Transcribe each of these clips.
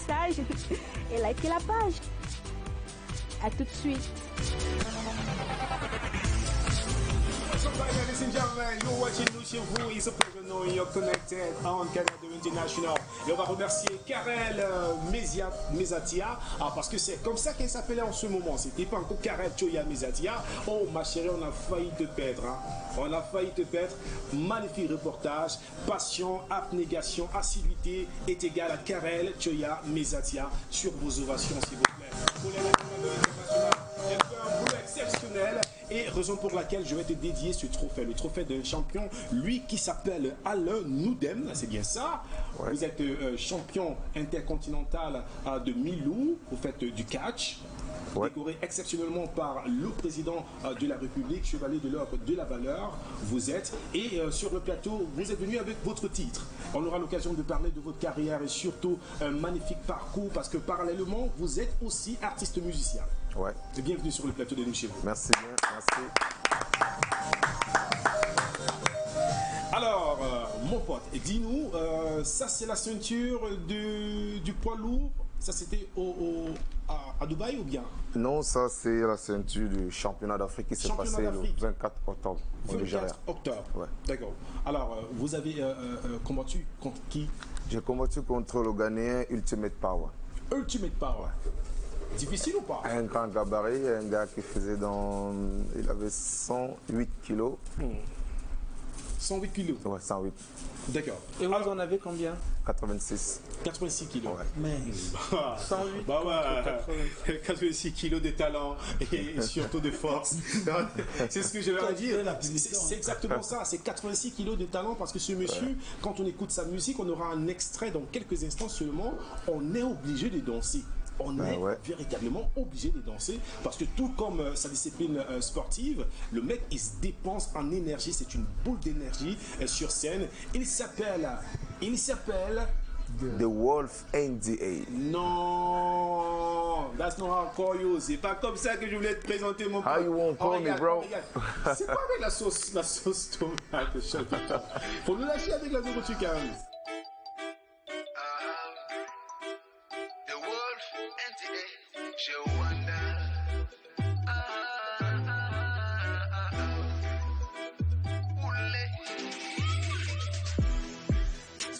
message et likez la page. À tout de suite. Ladies and gentlemen, you're watching Nous Chez Vous. It's a pleasure knowing you're connected on Canada International. Et on va remercier Karel Mezatia, parce que c'est comme ça qu'elle s'appelait en ce moment. C'était pas encore Karel Choya Mezatia. Oh ma chérie, on a failli te perdre. Hein. On a failli te perdre. Magnifique reportage. Passion, abnégation, assiduité est égal à Karel Choya Mezatia. Sur vos ovations, s'il vous plaît. Pour les internationales, elle fait un boulot exceptionnel. Et raison pour laquelle je vais te dédier ce trophée, le trophée d'un champion, lui qui s'appelle Alain Noudem, c'est bien ça. Ouais. Vous êtes champion intercontinental de Milou, vous faites du catch, ouais. Décoré exceptionnellement par le président de la République, chevalier de l'ordre de la valeur, vous êtes. Et sur le plateau, vous êtes venu avec votre titre. On aura l'occasion de parler de votre carrière et surtout un magnifique parcours parce que parallèlement, vous êtes aussi artiste musicien. Ouais. Bienvenue sur le plateau de Nous Chez Vous. Merci bien, merci. Alors, mon pote, dis-nous, ça c'est la ceinture du poids lourd. Ça c'était à Dubaï ou bien? Non, ça c'est la ceinture du championnat d'Afrique qui s'est passé le 24 octobre. 24 octobre, ouais. D'accord. Alors, vous avez combattu contre qui? J'ai combattu contre le Ghanéen Ultimate Power. Ultimate Power. Difficile ou pas? Un grand gabarit, un gars qui faisait il avait 108 kilos. 108 kilos? Ouais, 108. D'accord. Et vous en avez combien? 86. 86 kilos. Ouais. Mais 108 86 kilos de talent et surtout de force. C'est ce que je vais dire. C'est exactement ça. C'est 86 kilos de talent parce que ce monsieur, ouais. Quand on écoute sa musique, on aura un extrait dans quelques instants seulement. On est obligé de danser. On est véritablement obligé de danser parce que tout comme sa discipline sportive, le mec il se dépense en énergie, c'est une boule d'énergie sur scène. Il s'appelle The Wolf NDA. Non, that's not how I call you. C'est pas comme ça que je voulais te présenter mon pote. How you won't call me, bro? C'est pas avec la sauce tomate. Faut nous lâcher avec la sauce chicken.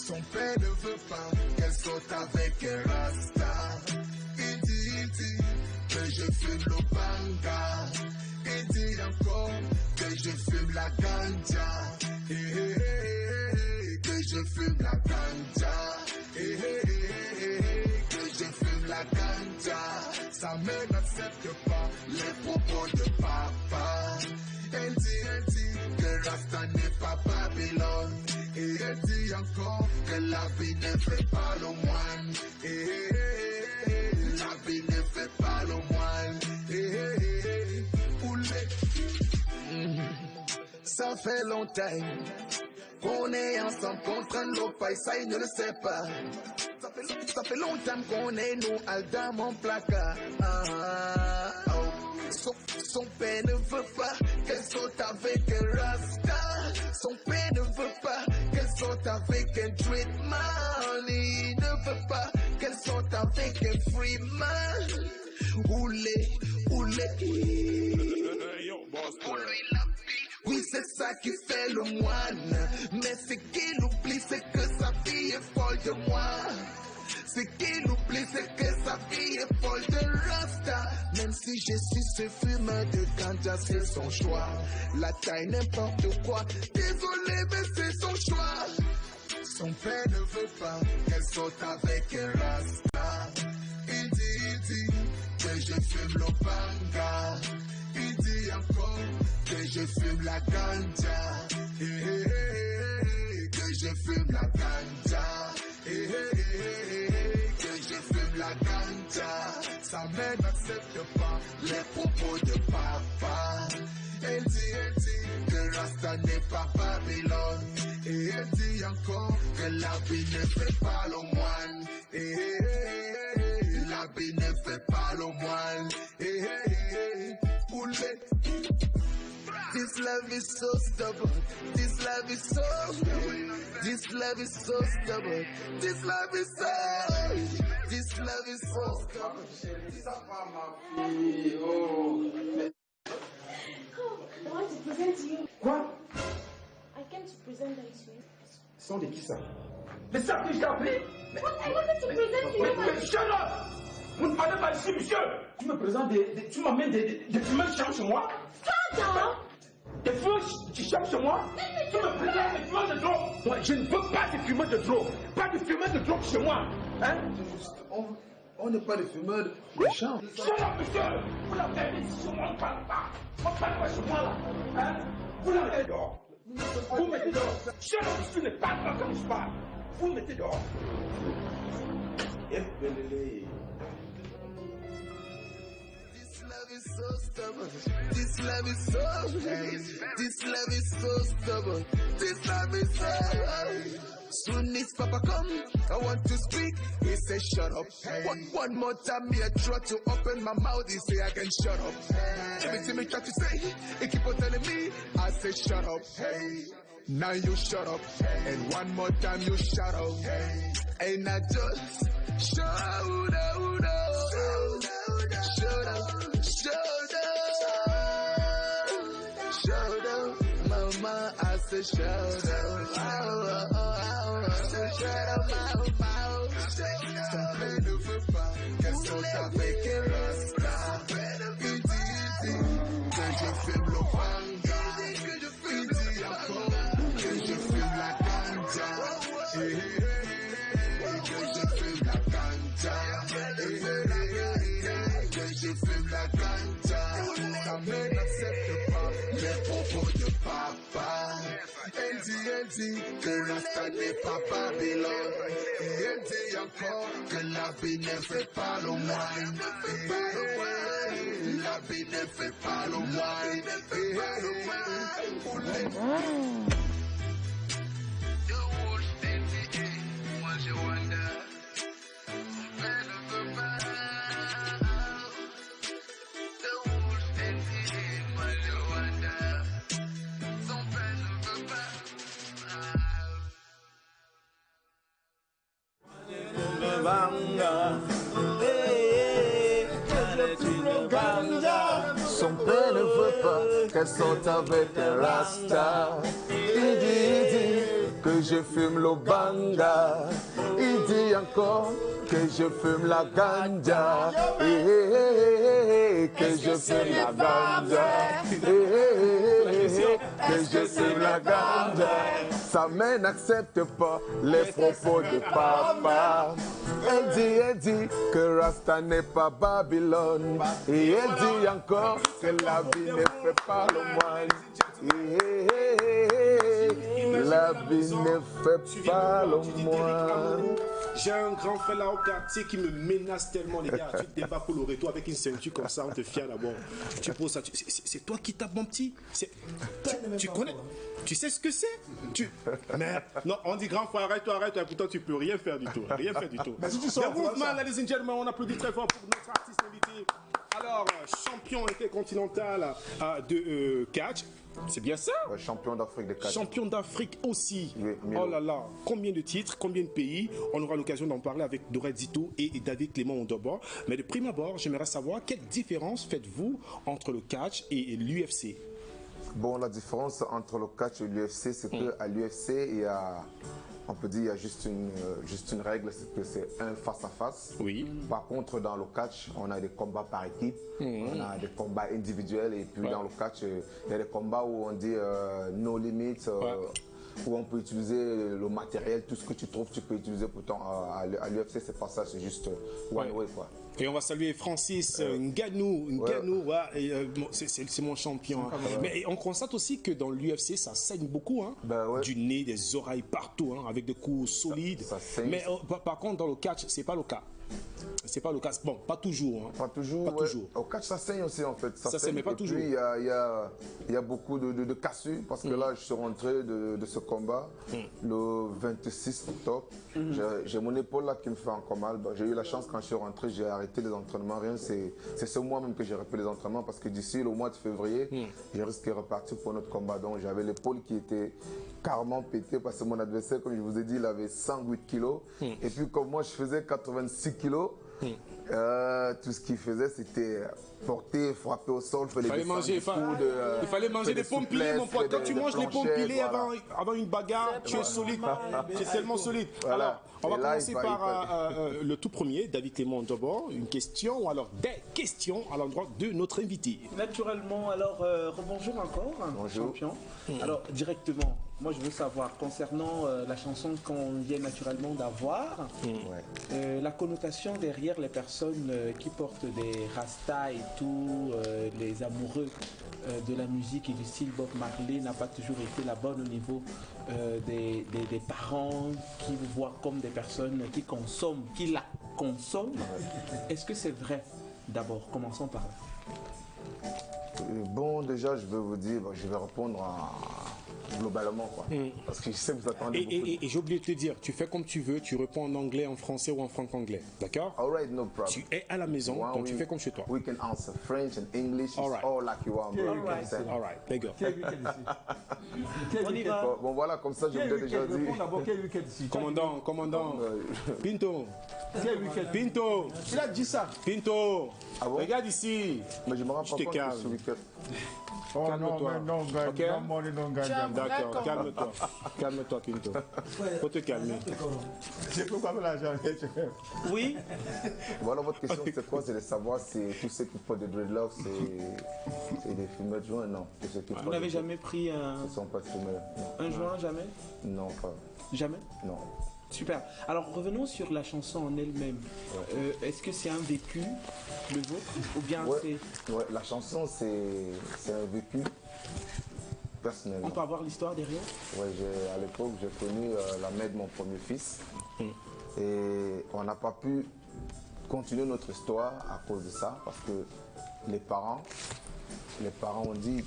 Son père ne veut pas qu'elle saute avec un rasta. Il dit que je fume le banga. Il dit encore que je fume la ganja. Que je fume la ganja. Que je fume la ganja. Sa mère n'accepte pas les propos de papa. Elle dit que Rasta n'est pas Babylone. Et elle dit encore que la vie ne fait pas le moine. La vie ne fait pas le moine. Ça fait longtemps qu'on est ensemble contre le paille, ça il ne le sait pas. Ça fait longtemps qu'on est nous dans mon placard. Son père ne veut pas qu'elle saute avec un rasta. Son père ne veut pas qu'elle saute avec un treatment. Il ne veut pas qu'elle saute avec un free man. Oulé. Oui, c'est ça qui fait le moine. Mais ce qu'il oublie, c'est que sa fille est folle de moi. Ce qu'il oublie, c'est que sa fille est folle de Rasta. Même si je suis ce fumeur de ganja, c'est son choix. La taille, n'importe quoi. Désolé, mais c'est son choix. Son père ne veut pas qu'elle saute avec un Rasta. Il dit que je fume le banga. Il dit encore que je fume la ganja. Que je fume la ganja. Que je fume la ganja. Sa mère n'accepte pas les propos de papa. Elle dit que Rasta n'est pas Babylone. Et elle dit encore que la vie ne fait pas le moine. La vie ne fait pas le moine. This love is so stubborn. This love is so stubborn. This love is so stubborn. This love is so. This love is so stubborn. I want to present to you. Quoi? I came to present them to you. Ce sont des qui ça? Mais ça que je t'ai appelé? But I wanted to present to you. Mais shut up! Vous ne parlez pas ici, monsieur! Tu me présentes tu m'amènes des fumeurs qui charment chez moi? Father! Des fumeurs qui charment chez moi? Tu me présentes des fumeurs de drogue? Moi, je ne veux pas de fumeurs de drogue. Pas de fumeurs de drogue chez moi. Hein? On n'est pas des fumeurs de champ. Shut up, monsieur! Vous l'avez mis chez moi, on ne parle pas. On ne parle pas chez moi, là. Hein? Vous l'avez dehors. Vous mettez dehors. Shut up, monsieur, ne parle pas comme je parle. Vous mettez dehors. This love is so stubborn. This love is so. This love is so stubborn. This love is so. Soon as Papa come, I want to speak. He say shut up. One more time, me I try to open my mouth. He say I can shut up. Every time me try to say, he keep on telling me. I say shut up. Hey, now you shut up. And one more time you shut up. And I just shut up. Shut up. Shut up. Mama, I say shut up. Shut up, ça ne veut pas qu'elle sorte avec un rasta. Il dit que je fume le banga. Il dit encore que je fume la ganja. Que je fume la ganja. Que je fume la ganja. Ça ne n'accepte pas les propos de papa. Elle dit que Rasta n'est pas Babylone. Elle dit encore que la vie ne fait pas le moine. La vie ne fait pas le moine. Moi je wonder. Son père ne veut pas qu'elle sorte avec un rasta. Il dit que je fume le banga. Il dit encore que je fume la ganja. Que je fume la ganja. Que je fume la ganja. Sa mère n'accepte pas les propos de papa. Elle dit que Rasta n'est pas Babylone. Et elle dit encore que la vie ne fait pas le moine. La vie ne fait pas le moine. J'ai un grand frère là au quartier qui me menace tellement, les gars. Tu te débats pour le retour avec une ceinture comme ça, on te fière d'abord. Tu poses ça. C'est toi qui tapes, mon petit. Tu connais. Tu sais ce que c'est? Mais non, on dit grand frère, arrête-toi, pourtant tu peux rien faire du tout. Rien faire du tout. Mais si tu sors, le mouvement, ladies and gentlemen, on applaudit très fort pour notre artiste invité. Alors, champion intercontinental de catch. C'est bien ça? Ouais, champion d'Afrique de catch. Champion d'Afrique aussi. Oui, oh là là, combien de titres, combien de pays? On aura l'occasion d'en parler avec Dorel Zito et David Clément Ondobor. Mais de prime abord, j'aimerais savoir quelle différence faites-vous entre le catch et l'UFC? Bon, la différence entre le catch et l'UFC, c'est qu'à l'UFC, il y a, on peut dire, il y a juste une règle, c'est que c'est un face-à-face. Oui. Par contre, dans le catch, on a des combats par équipe, on a des combats individuels, et puis dans le catch, il y a des combats où on dit no limit, où on peut utiliser le matériel, tout ce que tu trouves, tu peux utiliser. Pourtant, à l'UFC, c'est pas ça, c'est juste one way, quoi. Et on va saluer Francis Ngannou. C'est mon champion. Hein. Mais on constate aussi que dans l'UFC, ça saigne beaucoup. Hein. Du nez, des oreilles partout, hein, avec des coups solides. Ça saigne. Mais par contre, dans le catch, c'est pas le cas. C'est pas le cas. Bon, pas toujours. Hein. Pas toujours. Pas toujours. Au catch, ça saigne aussi, en fait. Ça saigne, mais pas toujours. Puis, il y a beaucoup de cassures, parce que là, je suis rentré de ce combat le 26 octobre. J'ai mon épaule là qui me fait encore mal. J'ai eu la chance, quand je suis rentré, j'ai arrêté les entraînements. C'est ce mois même que j'ai repris les entraînements, parce que d'ici le mois de février, je risque de repartir pour notre combat. Donc j'avais l'épaule qui était carrément pétée, parce que mon adversaire, comme je vous ai dit, il avait 108 kilos. Et puis comme moi, je faisais 86 kilos. Tout ce qu'il faisait, c'était porter, frapper au sol, faire Il fallait manger, il fallait manger des pommes pilées, mon pote. Quand tu manges les pommes pilées avant une bagarre, tu es solide. Tu es tellement solide. Voilà. Alors, on va Et là, commencer par le tout premier, David Clément d'abord. Une question, ou alors des questions à l'endroit de notre invité. Naturellement, alors, rebonjour encore, Bonjour. champion. Alors, directement, moi je veux savoir, concernant la chanson qu'on vient naturellement d'avoir, la connotation derrière les personnes qui portent des rastas et tout, les amoureux de la musique et du style Bob Marley n'a pas toujours été la bonne au niveau des parents qui vous voient comme des personnes qui consomment, qui la consomment. Est-ce que c'est vrai? D'abord, commençons par là. Bon, déjà, je vais vous dire, je vais répondre globalement, quoi. Parce que je sais que vous attendez beaucoup. Et j'ai oublié de te dire, tu fais comme tu veux, tu réponds en anglais, en français ou en franc-anglais. D'accord? All right, no problem. Tu es à la maison, donc tu fais comme chez toi. We can answer French and English, All right. all like you want. bro. You can say. All right, there you go. On y va. Bon, voilà, comme ça, je vous ai déjà dit. Quel week-end ici? Commandant, Pinto, Quel week-end? Pinto, Il a dit ça. Pinto, Ah bon? regarde ici. Mais je me rends Je pas te compte que calme. ce week-end. Oh Calme-toi. non, mais non, gars, Ok? non, money, non, gars. D'accord, calme-toi. Calme-toi, Pinto. Faut te calmer. C'est pourquoi l'argent. Oui. Voilà, votre question, c'est quoi? C'est de savoir si tous ceux qui font des dreadlocks, c'est des fumeurs de joint? Non. Tous ceux qui Vous font n'avez des- jamais pris Ce ne sont pas de fumeurs. un joint, jamais? Non, pas. Jamais? Non. Super. Alors revenons sur la chanson en elle-même. Est-ce que c'est un vécu, le vôtre, ou bien c'est... Ouais, la chanson, c'est un vécu personnellement. On peut avoir l'histoire derrière? Ouais, à l'époque, j'ai connu la mère de mon premier fils. Et on n'a pas pu continuer notre histoire à cause de ça, parce que les parents ont dit,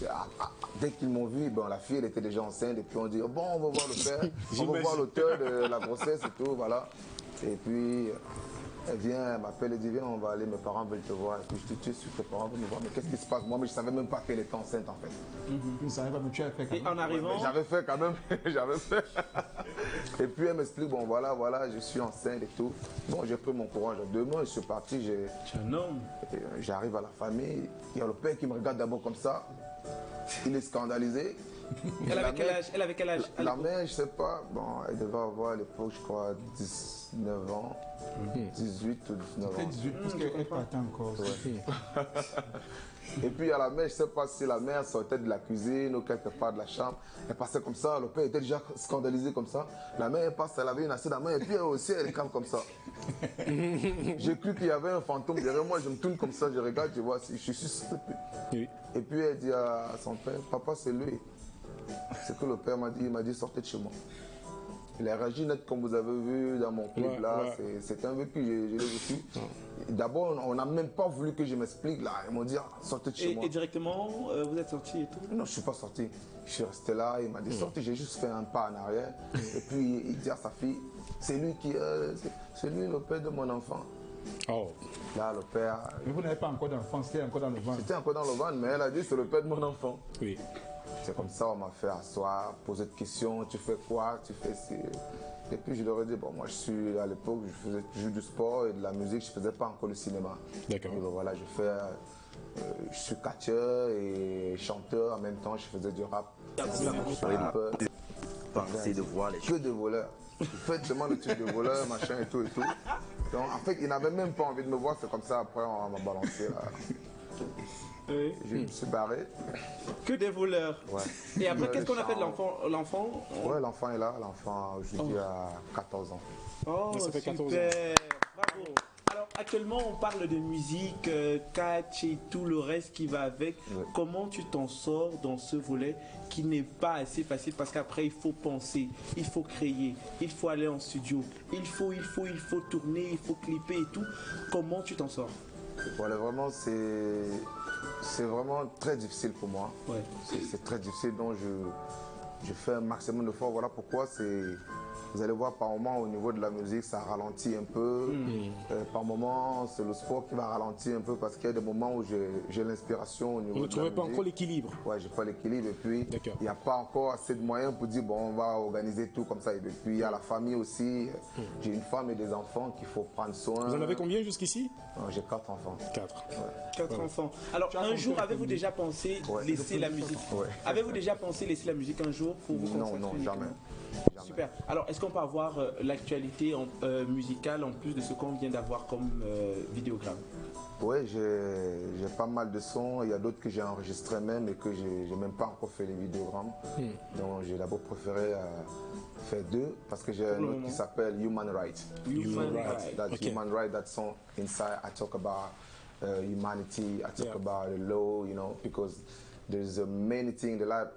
dès qu'ils m'ont vu, la fille elle était déjà enceinte, et puis on dit, bon, on va voir le père, on va voir l'auteur de la grossesse et tout, voilà. Et puis, elle vient, elle m'appelle, elle dit, viens, on va aller, mes parents veulent te voir. Et puis je dis, tu es sûr que tes parents veulent me voir, mais qu'est-ce qui se passe? Moi, mais je ne savais même pas qu'elle était enceinte, en fait. Tu ne savais pas, mais tu as fait quand Et même. en arrivant, Mais j'avais fait quand même, j'avais fait. Et puis elle m'explique, bon voilà, je suis enceinte et tout. Bon, j'ai pris mon courage à deux mains, je suis parti, tu es un homme. j'arrive à la famille, il y a le père qui me regarde d'abord comme ça, il est scandalisé. Elle avait quel âge? Elle avait quel âge? à La l'époque? mère, je sais pas, bon, elle devait avoir à l'époque, je crois, 19 ans, 18 ou 19 Elle ans. 18 parce qu'elle partait encore. Et puis à la mère, je sais pas si la mère sortait de la cuisine ou quelque part de la chambre, elle passait comme ça, le père était déjà scandalisé comme ça. La mère elle passe, elle avait une assiette à main et puis elle aussi elle calme comme ça. J'ai cru qu'il y avait un fantôme derrière moi, je me tourne comme ça, je regarde, je vois, je suis sûr. Oui. Et puis elle dit à son père, papa c'est lui. C'est que le père m'a dit, il m'a dit sortez de chez moi. Il a réagi net comme vous avez vu dans mon clip là, c'est un vécu, je l'ai vécu. D'abord, on n'a même pas voulu que je m'explique là, ils m'ont dit sortez de chez moi. Et directement, vous êtes sorti et tout? Non, je ne suis pas sorti. Je suis resté là, il m'a dit sorti, j'ai juste fait un pas en arrière. Et puis il dit à sa fille, c'est lui c'est lui le père de mon enfant. Oh. Là, le père, Mais vous n'avez pas encore d'enfant, c'était encore dans le ventre. c'était encore dans le ventre, mais elle a dit c'est le père de mon enfant. Oui. C'est comme ça, on m'a fait asseoir, poser des questions, tu fais quoi, tu fais ci. Et puis je leur ai dit, bon, moi je suis à l'époque, je faisais toujours du sport et de la musique, je ne faisais pas encore le cinéma. D'accord. Et ben voilà, je suis catcheur et chanteur en même temps, je faisais du rap. Penser de voir les Que de voleurs. Faites seulement le truc de voleur, machin et tout et tout. Donc en fait, ils n'avaient même pas envie de me voir, c'est comme ça, après on m'a balancé là. Oui. Je me suis barré. Que des voleurs. Ouais. Et après, qu'est-ce qu'on a fait de Charles. l'enfant? Ouais, l'enfant est là, l'enfant aujourd'hui a 14 ans. Oh, Ça fait 14 super. Bravo. Alors actuellement on parle de musique, catch et tout le reste qui va avec. Ouais. Comment tu t'en sors dans ce volet qui n'est pas assez facile parce qu'après il faut penser, il faut créer, il faut aller en studio, il faut tourner, il faut clipper et tout. Comment tu t'en sors? Voilà, vraiment c'est vraiment très difficile pour moi. Ouais. C'est très difficile, donc je fais un maximum d'efforts. Voilà pourquoi vous allez voir par moment au niveau de la musique, ça ralentit un peu. Par moment, c'est le sport qui va ralentir un peu parce qu'il y a des moments où j'ai l'inspiration au niveau Vous ne de la trouvez pas musique. encore l'équilibre? Ouais, j'ai pas l'équilibre et puis D'accord. il n'y a pas encore assez de moyens pour dire bon, on va organiser tout comme ça. Et puis il y a la famille aussi. J'ai une femme et des enfants qu'il faut prendre soin. Vous en avez combien jusqu'ici? J'ai 4 enfants. 4. 4 enfants. Alors, un jour, avez-vous déjà pensé laisser la musique? Ouais. Avez-vous déjà pensé laisser la musique un jour pour vous consacrer Non, uniquement? jamais. Super. Alors, est-ce qu'on peut avoir l'actualité musicale en plus de ce qu'on vient d'avoir comme vidéogramme? Oui, j'ai pas mal de sons. Il y a d'autres que j'ai enregistrés même et que j'ai même pas encore fait les vidéogrammes. Donc j'ai d'abord préféré faire 2 parce que j'ai un autre qui s'appelle Human Right. Human Right. That Human Right, that song inside I talk about humanity, I talk about the law, you know, because there's many things that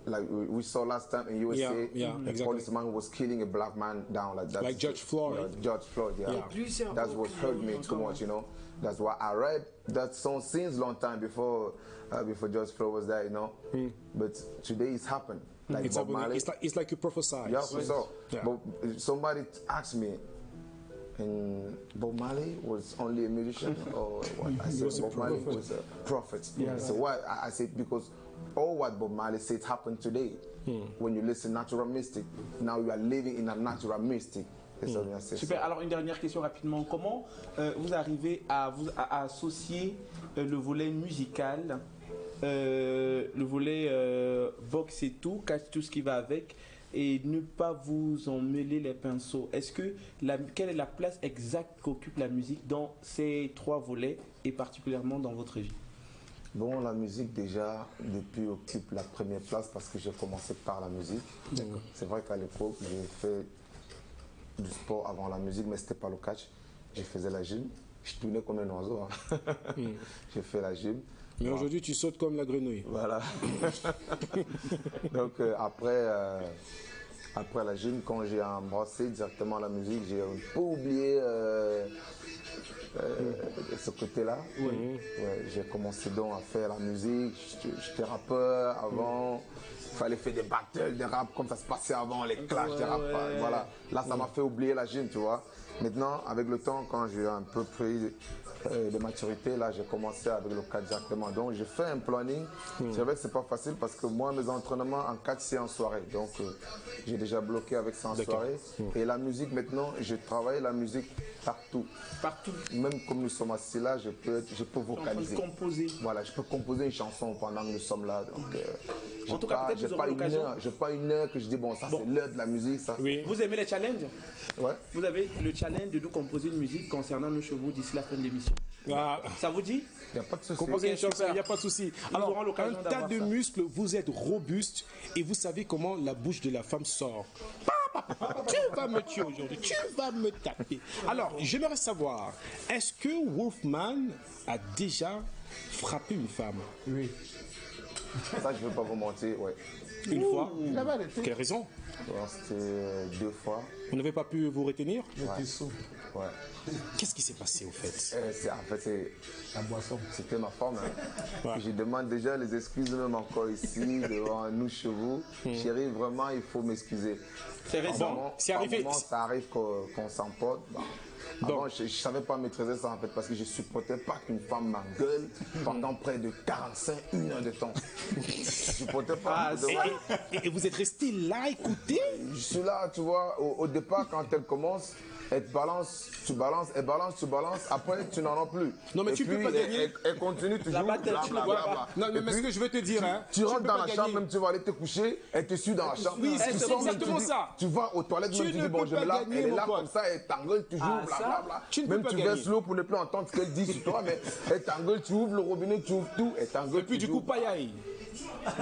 like we saw last time in USA, a exactly. policeman was killing a black man down like that. Like George Floyd. George Floyd, That's what hurt me too much, you know. That's why I read that song since long time before George Floyd was there, you know. But today it's happened. Like It's, Bob Marley. it's like you prophesied. Yeah, so. But somebody asked me, and Bob Marley was only a musician or what? I said Bob Marley was a prophet. So why? I said because all what Bob Marley said happened today. When you listen Natural Mystic, now you are living in a Natural Mystic. Super. Alors une dernière question rapidement. Comment vous arrivez à associer le volet musical, le volet boxe et tout, cache tout ce qui va avec, et ne pas vous en mêler les pinceaux? Quelle est la place exacte qu'occupe la musique dans ces 3 volets et particulièrement dans votre vie? Bon, la musique déjà, depuis occupe la première place parce que j'ai commencé par la musique. C'est vrai qu'à l'époque, j'ai fait du sport avant la musique, mais c'était pas le catch. Je faisais la gym. Je tournais comme un oiseau. J'ai fait la gym. Mais aujourd'hui, tu sautes comme la grenouille. Voilà. Donc après la gym, quand j'ai embrassé directement la musique, j'ai un peu oublié ce côté-là. J'ai commencé donc à faire la musique. J'étais rappeur avant. Il fallait faire des battles, des rap comme ça se passait avant, les clashs, des rap. Voilà. Là, ça m'a fait oublier la gym, tu vois. Maintenant, avec le temps, quand j'ai un peu pris de maturité, là, j'ai commencé avec le catch directement. Donc, j'ai fait un planning. C'est vrai que c'est pas facile parce que moi, mes entraînements en catch, c'est en soirée. Donc, j'ai déjà bloqué avec ça en soirée. Et la musique, maintenant, je travaille la musique partout. Partout. Même comme nous sommes assis là, je peux vocaliser. Composer. Voilà, je peux composer une chanson pendant que nous sommes là. Donc, en tout cas, peut-être vous aurez l'occasion. J'ai pas une heure que je dis, bon, ça c'est l'heure de la musique. Ça. Oui. Vous aimez les challenges? Ouais. Vous avez le challenge de nous composer une musique concernant nos chevaux d'ici la fin de l'émission. Ça vous dit? Il n'y a pas de souci. Composer une chanson, il n'y a pas de souci. Alors, un tas de muscles, vous êtes robuste et vous savez comment la bouche de la femme sort. Tu vas me tuer aujourd'hui, tu vas me taper. Alors, j'aimerais savoir, est-ce que Wolfman a déjà frappé une femme? Oui. Ça, je ne veux pas vous mentir, ouais. Une fois? Quelle raison? C'était 2 fois. Vous n'avez pas pu vous retenir? J'étais sous. Ouais. Qu'est-ce qui s'est passé au fait? En fait, c'est La boisson. c'était ma femme. Hein. Je demande déjà les excuses même encore ici, devant nous chevaux. Chérie, vraiment, il faut m'excuser. C'est récent. Bon, c'est arrivé. Ça arrive qu'on s'emporte. Avant, je ne savais pas maîtriser ça en fait parce que je ne supportais pas qu'une femme m'engueule pendant près de 1 heure de temps. Je ne supportais pas. Et vous êtes resté là, écoutez? Je suis là, tu vois, au départ, quand elle commence, elle te balance, tu balances, elle balance, tu balances, après tu n'en as plus. Non, mais et tu puis, peux pas gagner. Elle continue toujours. La bataille, tu ne vois pas. Non, mais ce que je veux te dire, hein, Tu rentres peux dans pas la chambre, gagner. même tu vas aller te coucher, elle te suit dans la chambre. Oui, Tu c'est sors, même, exactement tu dis- ça. Tu vas aux toilettes, Tu même tu ne dis, bon, peux je pas me lave, gagner, elle est mon là pote. comme ça, elle t'engueule toujours, blablabla. Tu ne peux Même pas tu gagner. verses l'eau pour ne plus entendre ce qu'elle dit sur toi, mais elle t'engueule, tu ouvres le robinet, tu ouvres tout, elle t'engueule. Et puis du coup, payaille.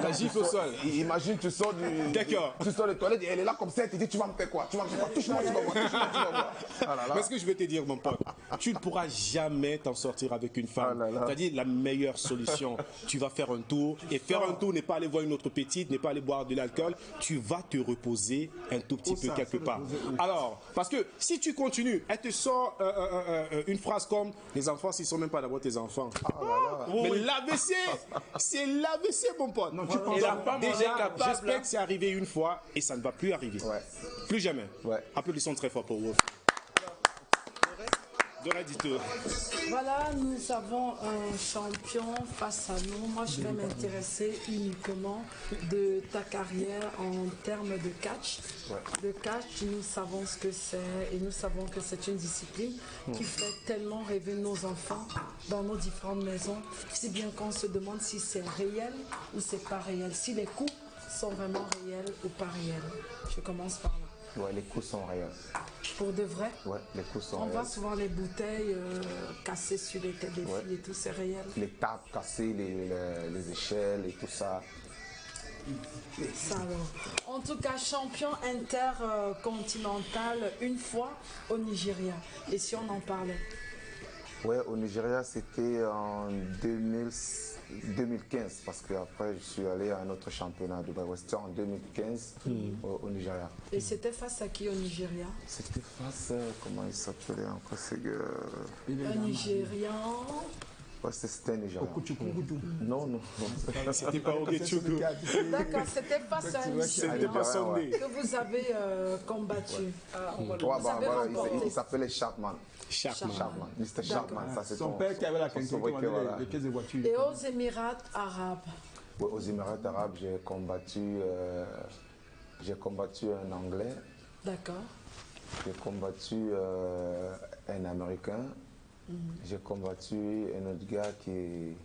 La gifle au sol. Imagine, tu sors D'accord. Tu sors des toilettes et elle est là comme ça, elle te dit, tu vas me faire quoi? Tu vas me faire quoi? Touche-moi, tu vas voir, touche-moi, tu vas voir. Ah là là. Mais ce que je vais te dire, mon pote, tu ne pourras jamais t'en sortir avec une femme. Ah là là. C'est-à-dire la meilleure solution. Tu vas faire un tour. Et faire un tour n'est pas aller voir une autre petite, n'est pas aller boire de l'alcool. Tu vas te reposer un tout petit peu quelque part. Alors, parce que si tu continues, elle te sort une phrase comme les enfants, s'ils ne sont même pas d'abord tes enfants. Mais l'AVC, c'est l'AVC, mon mon pote. Non, tu penses Et que- la femme en est déjà, capable, j'espère hein. que c'est arrivé une fois et ça ne va plus arriver. Ouais. Plus jamais. Ouais. Applaudissons très fort pour Wolf. Doré, dis-toi. Voilà, nous avons un champion face à nous. Moi, je vais m'intéresser uniquement de ta carrière en termes de catch. Le catch, nous savons ce que c'est et nous savons que c'est une discipline qui fait tellement rêver nos enfants dans nos différentes maisons, si bien qu'on se demande si c'est réel ou c'est pas réel, si les coups sont vraiment réels ou pas réels. Je commence par là. Ouais, les coups sont réels. Pour de vrai, Ouais, les coups sont on réels. voit souvent les bouteilles cassées sur les têtes des Ouais. filles et tout, c'est réel. Les tables cassées, les échelles et tout ça. Ça, alors. En tout cas, champion intercontinental une fois au Nigeria. Et si on en parlait? Ouais, au Nigeria, c'était en 2015 parce qu'après, je suis allé à un autre championnat de Western en 2015 au Nigeria. Et c'était face à qui au Nigeria? C'était face, comment il s'appelait encore ce gars? Un Nigérian. Ouais, c'était un Nigérian. Non, non. C'était pas Ogechuku. D'accord, c'était face à un C'était Nigérian pas Sunday. que vous avez combattu. Ouais, Vous avez voilà, remporté. il s'appelait Chapman. Chapman. Mr. Chapman, ça c'est Son père qui avait la son quinquette qui sobriquet, vendait voilà. les pièces de voiture. Et aux Émirats arabes. Ouais, aux Émirats arabes, j'ai combattu un Anglais, D'accord. j'ai combattu un Américain, j'ai combattu un autre gars qui est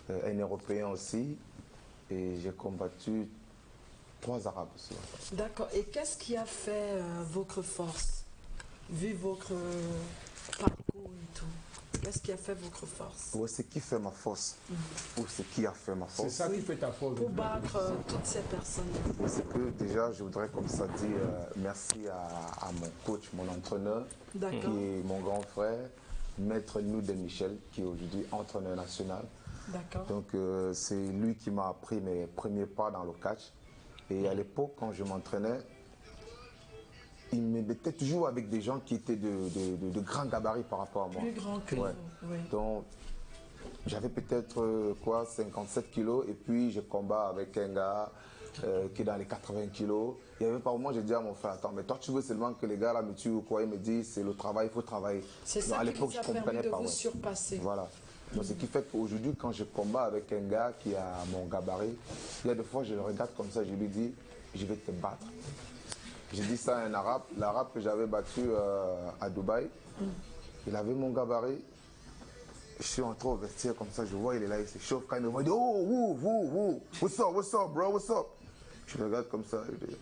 un Européen aussi, et j'ai combattu 3 Arabes aussi. D'accord. Et qu'est-ce qui a fait votre force, vu votre parcours et tout? Qu'est-ce qui a fait votre force Ouais, c'est qui fait ma force, ou c'est qui a fait ma C'est force. ça qui fait ta force. pour battre toutes ces personnes? Ouais, c'est que déjà, je voudrais comme ça dire merci à mon coach, mon entraîneur, qui D'accord. est mon grand frère, Maître Noudé Michel, qui est aujourd'hui entraîneur national. D'accord. Donc c'est lui qui m'a appris mes premiers pas dans le catch. Et à l'époque, quand je m'entraînais, il me mettait toujours avec des gens qui étaient de grands gabarits par rapport à moi. Plus grand que Ouais. vous. Oui. Donc j'avais peut-être 57 kilos et puis je combats avec un gars qui est dans les 80 kilos. Il y avait par moment, j'ai dit à mon frère, attends, mais toi tu veux seulement que les gars là me tuent ou quoi? Il me dit, c'est le travail, il faut travailler. C'est Donc, ça à qui l'époque, vous a je comprenais permis de pas. vous Ouais. surpasser. Voilà. Donc, ce qui fait qu'aujourd'hui, quand je combats avec un gars qui a mon gabarit, il y a des fois, je le regarde comme ça, je lui dis, je vais te battre. J'ai dit ça à un arabe, l'arabe que j'avais battu à Dubaï. Il avait mon gabarit. Je suis entré au vestiaire comme ça, je vois, il est là, il se chauffe. Quand il me voit, il dit, oh, woo, what's up, bro, what's up? Je le regarde comme ça, je dis,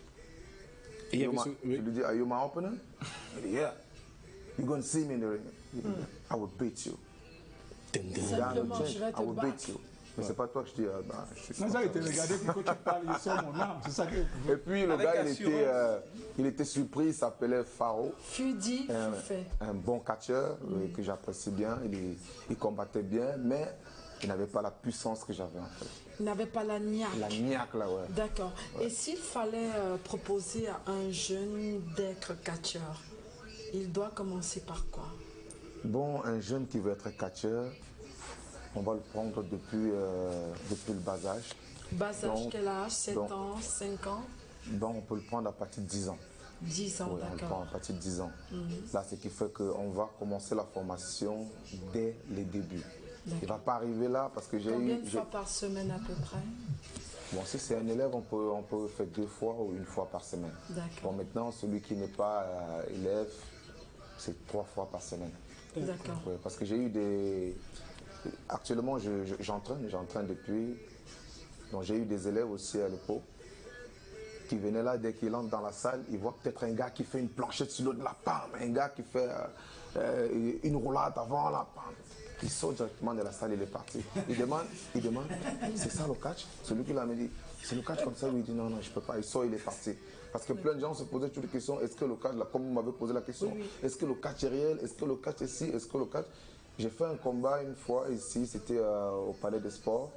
Et il y avait je lui dis, are you my opponent? Il dit, yeah. You're going to see me in the ring. I will beat you. Simplement, je vais I te will beat battre. you. Mais c'est pas toi que je dis, je suis Non, ça, il te regardait, puis quand tu parles, il sort mon âme. C'est ça que. Et puis le Avec gars, assurance. il était surpris, il s'appelait Faro. Fudi, fait. Un bon catcheur que j'apprécie bien. Il combattait bien, mais il n'avait pas la puissance que j'avais en fait. Il n'avait pas la niaque. La niaque là, ouais. D'accord. Et s'il fallait proposer à un jeune d'être catcheur, il doit commencer par quoi? Bon, un jeune qui veut être catcheur, on va le prendre depuis le bas âge. Bas âge, Donc- quel âge? 7 donc- ans, 5 ans? Bon, on peut le prendre à partir de 10 ans. 10 ans, Oui, on le prend d'accord. à partir de 10 ans. Là, ce qui fait qu'on va commencer la formation dès les débuts. Il ne va pas arriver là parce que j'ai Combien eu... de fois par semaine à peu près? Bon, si c'est un élève, on peut faire 2 fois ou 1 fois par semaine. D'accord. Bon, maintenant, celui qui n'est pas élève, c'est 3 fois par semaine. D'accord. Ouais, parce que j'ai eu des... Actuellement, j'entraîne depuis... Donc j'ai eu des élèves aussi à l'époque qui venaient là, dès qu'ils entrent dans la salle, ils voient peut-être un gars qui fait une planchette sur l'autre de la pam, un gars qui fait une roulade avant la pam. Il sort directement de la salle, il est parti. Il demande, c'est ça le catch? Celui qui l'a me dit, c'est le catch comme ça? Lui il dit non, je peux pas. Il sort, il est parti. Parce que plein de gens se posaient toutes les questions, est-ce que le catch, là, comme vous m'avez posé la question, est-ce que le catch est réel? Est-ce que le catch est ici? Est-ce que le catch... J'ai fait un combat une fois ici, c'était au Palais des Sports.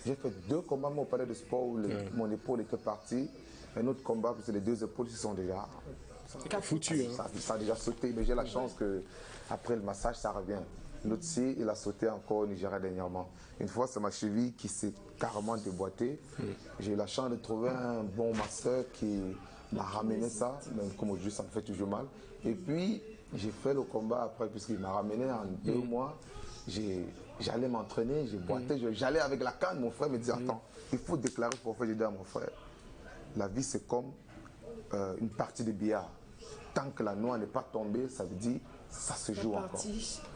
J'ai fait 2 combats au Palais des Sports où mon épaule était partie. Un autre combat, parce que les 2 épaules qui sont déjà... Foutu, hein. Ça a déjà sauté, mais j'ai la chance que après le massage, ça revient. L'autre ci, il a sauté encore au Nigeria dernièrement. Une fois, c'est ma cheville qui s'est carrément déboîtée. J'ai eu la chance de trouver un bon masseur qui m'a ramené ça, même comme aujourd'hui, ça me fait toujours mal. Et puis, j'ai fait le combat après, puisqu'il m'a ramené en 2 mois. J'allais m'entraîner, j'ai boité, j'allais avec la canne. Mon frère me dit, attends, il faut déclarer forfait. J'ai dit à mon frère, la vie c'est comme une partie de billard. Tant que la noix n'est pas tombée, ça veut dire ça se joue encore.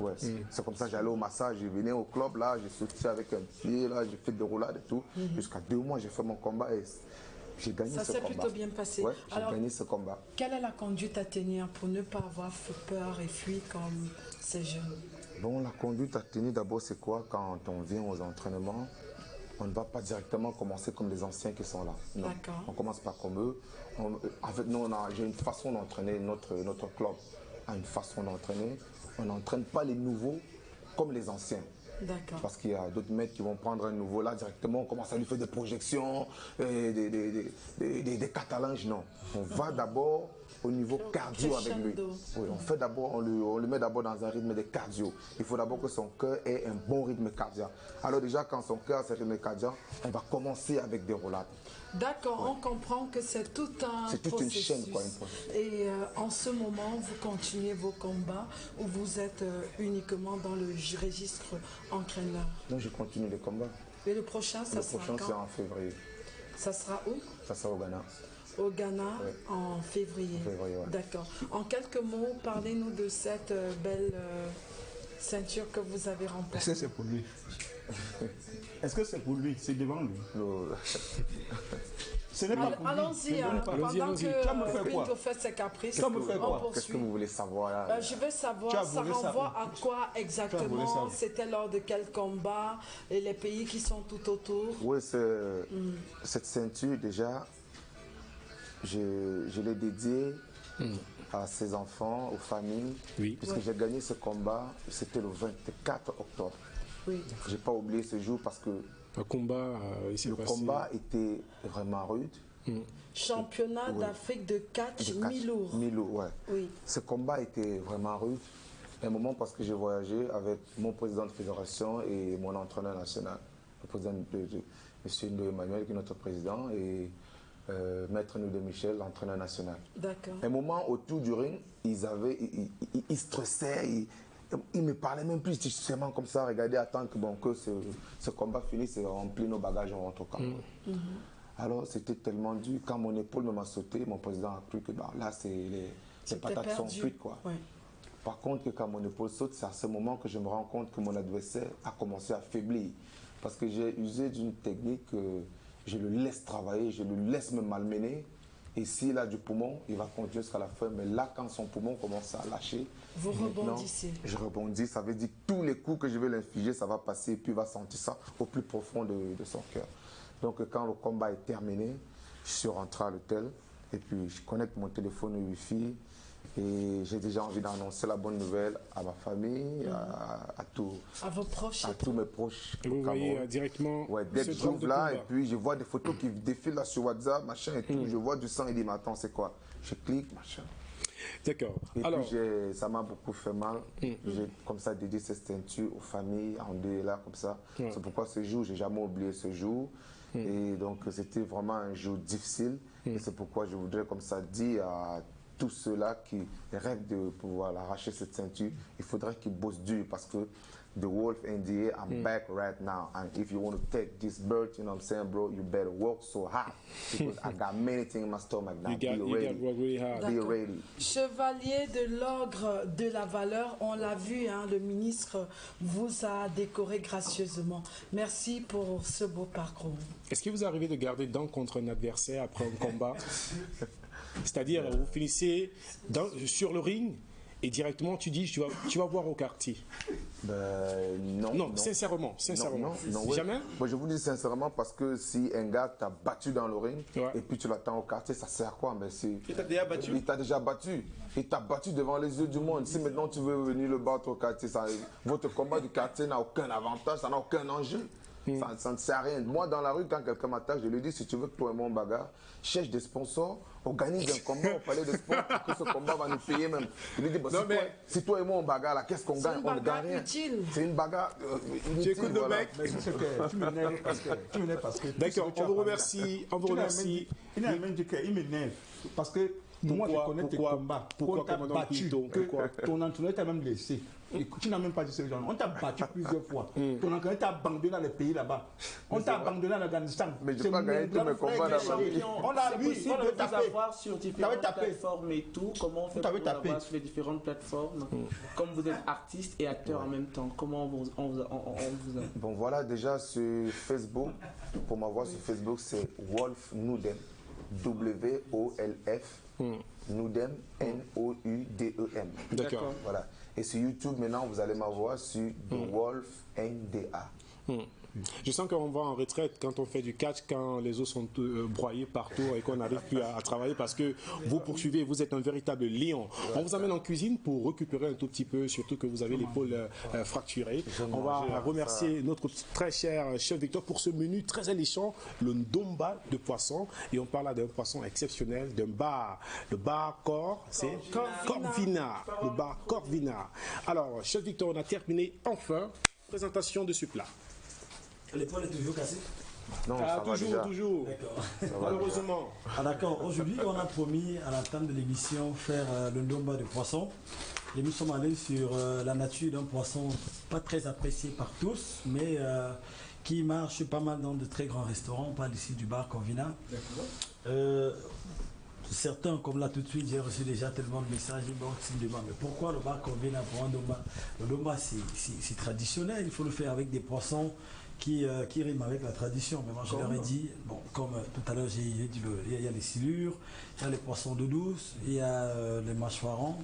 Ouais, c'est comme ça, j'allais au massage, je venais au club, là, j'ai sauté avec un pied, là, j'ai fait des roulades et tout. Jusqu'à 2 mois, j'ai fait mon combat et j'ai gagné ce combat. Ça s'est plutôt bien passé. Ouais, j'ai gagné ce combat. Quelle est la conduite à tenir pour ne pas avoir fait peur et fuir comme ces jeunes? Bon, la conduite à tenir, d'abord, c'est quoi? Quand on vient aux entraînements, on ne va pas directement commencer comme les anciens qui sont là. D'accord. On commence pas comme eux. En fait, nous, j'ai une façon d'entraîner, notre club a une façon d'entraîner. On n'entraîne pas les nouveaux comme les anciens. D'accord. Parce qu'il y a d'autres mecs qui vont prendre un nouveau là directement, on commence à lui faire des projections, des catalanges, non. On va d'abord au niveau cardio avec lui. Oui, on le met d'abord dans un rythme de cardio. Il faut d'abord que son cœur ait un bon rythme cardiaque. Alors déjà, quand son cœur a ce rythme cardiaque, on va commencer avec des roulades. D'accord, on comprend que c'est tout un C'est toute une chaîne, quoi. Et en ce moment, vous continuez vos combats ou vous êtes uniquement dans le registre entraîneur? Non, je continue les combats. Et le prochain, ça sera quand? Le prochain, c'est en février. Ça sera où? Ça sera au Ghana. Au Ghana, oui. En février. Ouais. D'accord. En quelques mots, parlez-nous de cette belle ceinture que vous avez remportée. Est-ce que c'est pour lui? Est-ce que c'est pour lui? C'est devant lui? Ce n'est pas pour lui. Allons-y, pendant que Pinto fait ses caprices. Qu'est-ce que vous voulez savoir là? Je veux savoir, ça renvoie à quoi exactement? C'était lors de quel combat? Et les pays qui sont tout autour? Oui, cette ceinture déjà, je l'ai dédiée à ses enfants, aux familles, puisque j'ai gagné ce combat, c'était le 24 octobre. Oui. Je n'ai pas oublié ce jour parce que le combat était vraiment rude. Championnat d'Afrique de catch mi-lourd. Mi-lourd, ouais. Oui. Ce combat était vraiment rude. Un moment parce que j'ai voyagé avec mon président de fédération et mon entraîneur national, le président M. Ndo Emmanuel, qui est notre président, et Maître Ndo Michel, l'entraîneur national. D'accord. Un moment autour du ring, ils stressaient. Il me parlait même plus, seulement comme ça, regardez, attendre que ce combat finisse et remplir nos bagages, on rentre au camp. Alors c'était tellement dur, quand mon épaule m'a sauté, mon président a cru que là, les patates sont cuites, quoi. Ouais. Par contre, quand mon épaule saute, c'est à ce moment que je me rends compte que mon adversaire a commencé à faiblir. Parce que j'ai usé d'une technique, je le laisse travailler, je le laisse me malmener. Et s'il a du poumon, il va continuer jusqu'à la fin. Mais là, quand son poumon commence à lâcher, vous rebondissez. Je rebondis. Ça veut dire que tous les coups que je vais l'infliger, ça va passer et puis il va sentir ça au plus profond de son cœur. Donc quand le combat est terminé, je suis rentré à l'hôtel et puis je connecte mon téléphone au Wi-Fi et j'ai déjà envie d'annoncer la bonne nouvelle à ma famille, à vos proches, à tous mes proches. Et vous voyez directement. Ouais, dès que j'ouvre là, et puis je vois des photos qui défilent là sur WhatsApp, machin et tout. Je vois du sang et dis, mais attends, c'est quoi? Je clique, machin. D'accord. Et alors, puis ça m'a beaucoup fait mal. J'ai comme ça dédié cette ceinture aux familles, en deux là, comme ça. C'est pourquoi ce jour, j'ai jamais oublié ce jour. Et donc, c'était vraiment un jour difficile. Et c'est pourquoi je voudrais comme ça dire à tous ceux-là qui rêvent de pouvoir arracher cette ceinture, il faudrait qu'ils bossent dur parce que the wolf NDA, I'm back right now. And if you want to take this bird, you know what I'm saying, bro, you better work so hard because I got many things in my stomach now. Be ready. Chevalier de l'Ordre de la Valeur, on l'a vu, hein, le ministre vous a décoré gracieusement. Merci pour ce beau parcours. Est-ce que vous arrivez de garder dents contre un adversaire après un combat? C'est-à-dire, vous finissez sur le ring et directement tu dis tu vas voir au quartier. Non, sincèrement. Non, jamais. Moi, je vous dis sincèrement parce que si un gars t'a battu dans le ring et puis tu l'attends au quartier, ça sert à quoi? Il t'a déjà battu. Il t'a déjà battu. Il t'a battu devant les yeux du monde. Si maintenant tu veux venir le battre au quartier, votre combat du quartier n'a aucun avantage, ça n'a aucun enjeu. Ça ne sert à rien. Moi, dans la rue, quand quelqu'un m'attaque, je lui dis, si tu veux que toi et moi on bagarre, cherche des sponsors, organise un combat au palais de sport pour que ce combat va nous payer même. Je lui dis, bah, si toi et moi on bagarre, là, qu'est-ce qu'on gagne? On ne gagne rien. C'est une bagarre inutile. J'écoute le mec. Tu m'énerves parce que... D'accord, on vous remercie. Il n'a même dit qu'il m'énerve parce que moi je connais tes combats. Pourquoi on t'a battu, que ton entraîneur t'a même laissé. Et tu n'as même pas dit ce genre. On t'a battu plusieurs fois. Ton entraîneur t'a abandonné dans les pays là-bas. On t'a abandonné en Afghanistan. Mais je n'ai pas gagné tous mes combats d'abord. On a possible de vous avoir sur différentes plateformes et tout. Comment on fait pour vous avoir sur les différentes plateformes? Comme vous êtes artiste et acteur en même temps, comment on vous a... Bon voilà, déjà sur Facebook, pour m'avoir sur Facebook, c'est Wolf Noudem. W-O-L-F. Noudem, N-O-U-D-E-M. D'accord. Voilà. Et sur YouTube, maintenant, vous allez m'avoir sur The Wolf NDA. Je sens qu'on va en retraite quand on fait du catch, quand les os sont broyés partout et qu'on n'arrive plus à travailler parce que vous poursuivez, vous êtes un véritable lion. On vous amène en cuisine pour récupérer un tout petit peu, surtout que vous avez l'épaule fracturée. On va remercier notre très cher chef Victor pour ce menu très alléchant, le ndomba de poisson. Et on parle là d'un poisson exceptionnel, d'un bar. Le bar Corps, c'est Corvina. Le bar Corvina. Alors, chef Victor, on a terminé enfin. Présentation de ce plat. L'épaule est toujours cassée? Non, ça va déjà. Toujours. Malheureusement. Ah d'accord. Aujourd'hui, on a promis à la table de l'émission faire le ndomba de poisson. Et nous sommes allés sur la nature d'un poisson pas très apprécié par tous, mais qui marche pas mal dans de très grands restaurants. On parle ici du bar Corvina. Certains, comme là tout de suite, j'ai reçu déjà tellement de messages qui me demandent mais pourquoi le bar Corvina pour un ndomba? Le ndomba, c'est traditionnel, il faut le faire avec des poissons qui riment avec la tradition. Mais moi, je leur ai dit, bon, comme tout à l'heure, j'ai dit, il y a les silures, il y a les poissons d'eau douce, il y a les mâchoirons.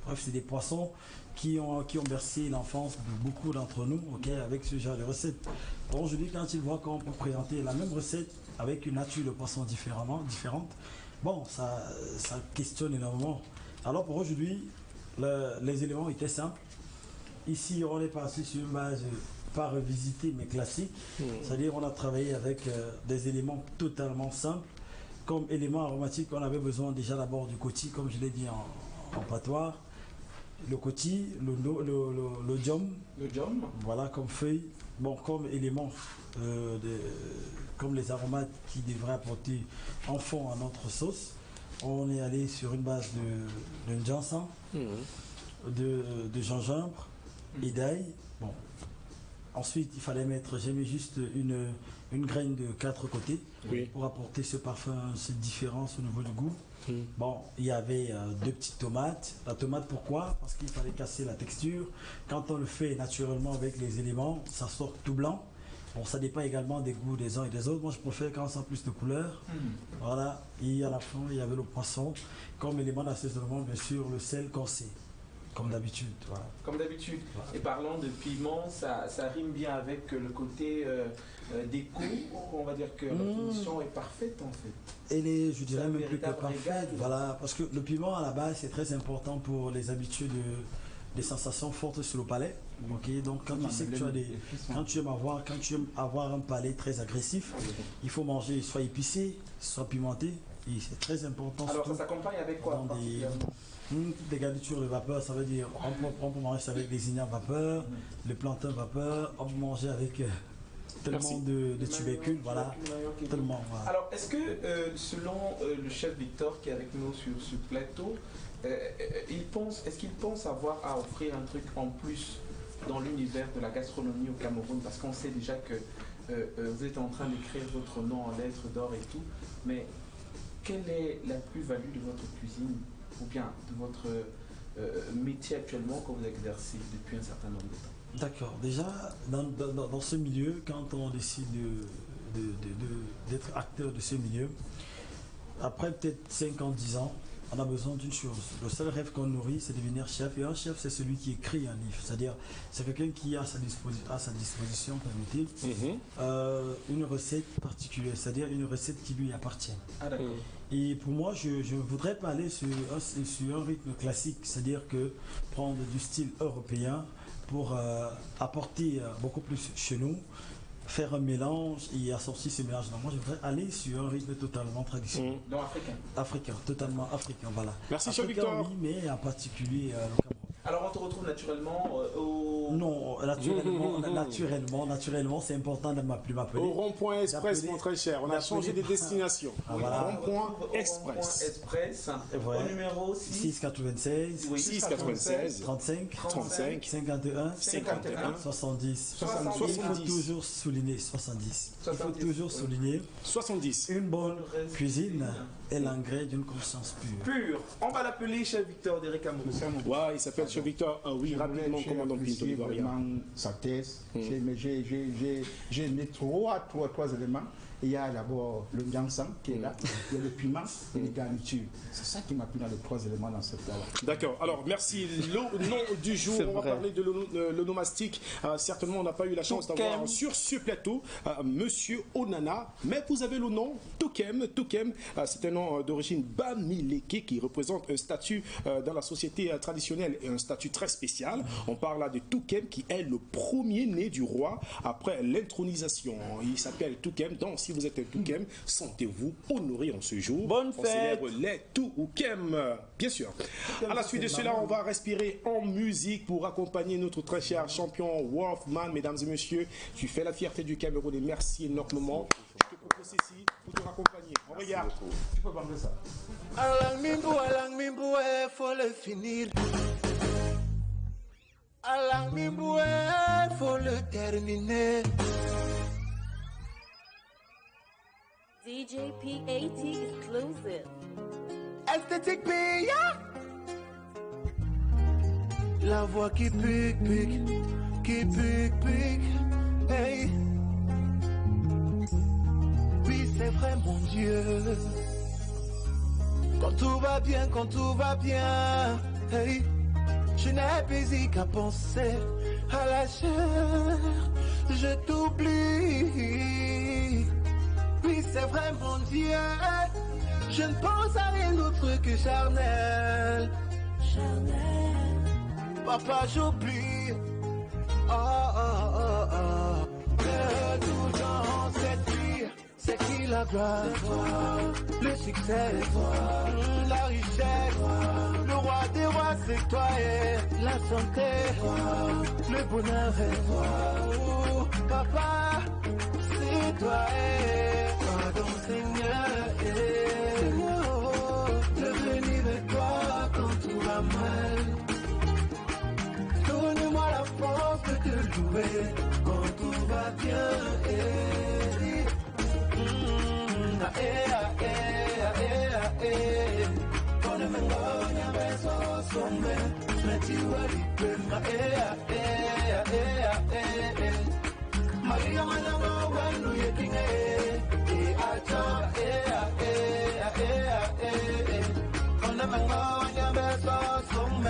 Bref, c'est des poissons qui ont bercé l'enfance de beaucoup d'entre nous, avec ce genre de recettes. Bon, aujourd'hui, quand ils voient qu'on peut présenter la même recette avec une nature de poisson différente, bon, ça questionne énormément. Alors, pour aujourd'hui, les éléments étaient simples. Ici, on est parti sur une base pas revisitée mais classique. C'est-à-dire on a travaillé avec des éléments totalement simples. Comme élément aromatique, on avait besoin déjà d'abord du koti, comme je l'ai dit en patois. Le koti, le djom. Le djom. Voilà, comme feuille. Bon, comme élément, comme les aromates qui devraient apporter en fond à notre sauce. On est allé sur une base de ginseng, de gingembre et d'ail. Bon. Ensuite, il fallait mettre, j'ai mis juste une graine de 4 côtés pour apporter ce parfum, cette différence au niveau du goût. Bon, il y avait 2 petites tomates. La tomate, pourquoi? Parce qu'il fallait casser la texture. Quand on le fait naturellement avec les éléments, ça sort tout blanc. Bon, ça dépend également des goûts des uns et des autres. Moi, je préfère quand ça a plus de couleurs. Voilà. Et à la fin, il y avait le poisson. Comme élément d'assaisonnement, bien sûr, le sel corsé. Comme d'habitude. Voilà. Comme d'habitude. Voilà. Et parlant de piment, ça rime bien avec le côté déco. On va dire que la finition est parfaite en fait. Et je dirais même plus que parfaite. Voilà. Parce que le piment à la base, c'est très important pour les habitudes des sensations fortes sur le palais. Donc quand tu sais que quand tu aimes avoir un palais très agressif, il faut manger soit épicé, soit pimenté. Et c'est très important. Alors ça s'accompagne avec quoi? Des garnitures de vapeur, ça veut dire on peut manger avec des ignames vapeur, le plantain vapeur, on peut manger avec tellement de tubercules, voilà, tellement. Voilà. Alors est-ce que selon le chef Victor qui est avec nous sur ce plateau, est-ce qu'il pense avoir à offrir un truc en plus dans l'univers de la gastronomie au Cameroun, parce qu'on sait déjà que vous êtes en train d'écrire votre nom en lettres d'or et tout, mais quelle est la plus-value de votre cuisine ou bien de votre métier actuellement que vous exercez depuis un certain nombre de temps? D'accord. Déjà, dans ce milieu, quand on décide d'être acteur de ce milieu, après peut-être 5 ans, 10 ans, on a besoin d'une chose. Le seul rêve qu'on nourrit, c'est de devenir chef. Et un chef, c'est celui qui écrit un livre. C'est-à-dire, c'est quelqu'un qui a à sa disposition, une recette particulière. C'est-à-dire une recette qui lui appartient. Ah, d'accord. Et pour moi, je voudrais parler sur un rythme classique. C'est-à-dire que prendre du style européen pour apporter beaucoup plus chez nous. faire un mélange et assortir ce mélange. Donc moi je voudrais aller sur un rythme totalement traditionnel. Donc africain. Africain, totalement africain, voilà. Merci Africain, Victor. oui, mais en particulier le Cameroun. Alors on te retrouve naturellement au... Non, naturellement, c'est important de m'appeler. Au rond-point express, mon très cher. On a changé de destination. Voilà. Rond-point express. Ouais. Au numéro 696 696 35 51 70. Il faut toujours souligner 70. Il faut toujours souligner 70. Une bonne cuisine est l'engrais d'une conscience pure. On va l'appeler chef Victor d'Eric Amourou. Ouais, il s'appelle chef Victor. Oui, rapidement, commandant Pinto Livaria. Sa thèse. J'ai aimé trois éléments. Il y a d'abord le Nyansan qui est là, il y a le piment et les garnitures. C'est ça qui m'a plu dans les trois éléments dans cette plat-là. D'accord, alors merci. Le nom du jour, on va parler de l'onomastique. Certainement, on n'a pas eu la chance d'avoir sur ce plateau Monsieur Onana, mais vous avez le nom Toukem. Toukem, c'est un nom d'origine Bamileke qui représente un statut dans la société traditionnelle et un statut très spécial. On parle là de Toukem qui est le premier né du roi après l'intronisation. Il s'appelle Toukem, donc si vous êtes un Toukem, sentez-vous honoré en ce jour. Bonne fête. On célèbre les Toukem, bien sûr. À la suite de cela, on va respirer en musique pour accompagner notre très cher champion Wolfman. Mesdames et messieurs, tu fais la fierté du Cameroun et merci énormément. Je te propose ceci pour te raccompagner. On regarde. Tu peux parler ça. Alang Mimbo, faut le finir. Alang Mimbo, faut le terminer. DJ P.A.T. exclusive. Esthétique Pia. La voix qui pique, hey. Oui, c'est vrai, mon Dieu. Quand tout va bien, hey. Je n'ai plus qu'à penser à la chair. Je t'oublie. Oui, c'est vrai, mon Dieu. Je ne pense à rien d'autre que charnel. Papa, j'oublie. Que tout dans cette vie, c'est qui la gloire, le succès, la richesse, le roi des rois, c'est toi, et la santé, le bonheur, papa, c'est toi, pardon Seigneur, de venir avec toi quand tout va mal. Donne-moi la force de te louer quand tout va bien. Donne-moi un beso, sombre, me tira Maria manama wanu yekine acha ona mangonya beso some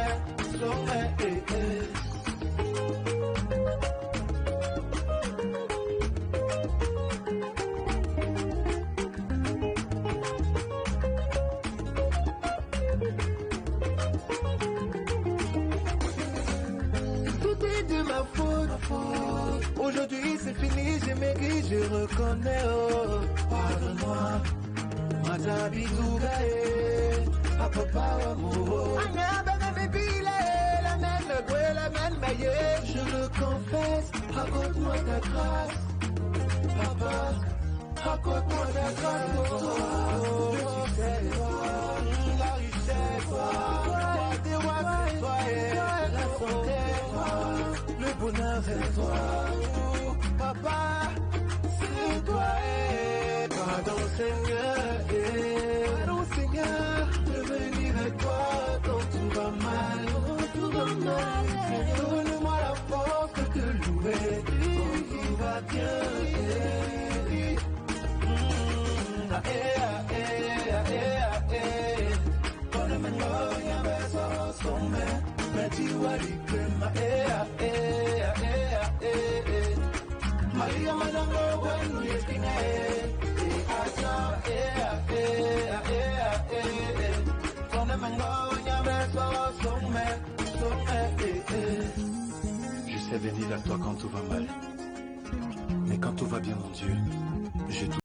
Tout est de ma faute. Aujourd'hui c'est fini, j'ai maigri, je reconnais, oh. Pardonne-moi, Matabi Tougaé, à papa amour. La même meilleure, je le confesse, raconte-moi ta grâce. Papa, raconte-moi ta grâce pour toi. Le succès, la richesse, des rois, c'est toi, la santé, le bonheur, c'est toi. Papa, c'est toi, pardon Seigneur, de venir avec toi quand tout va mal. Donne-moi la force de te louer quand tout va bien. Donne-moi un beso, sombre, me tira Maria manamo wenu yekine acha Je sais venir à toi quand tout va mal, mais Mais quand tout va bien, mon Dieu, j'ai tout.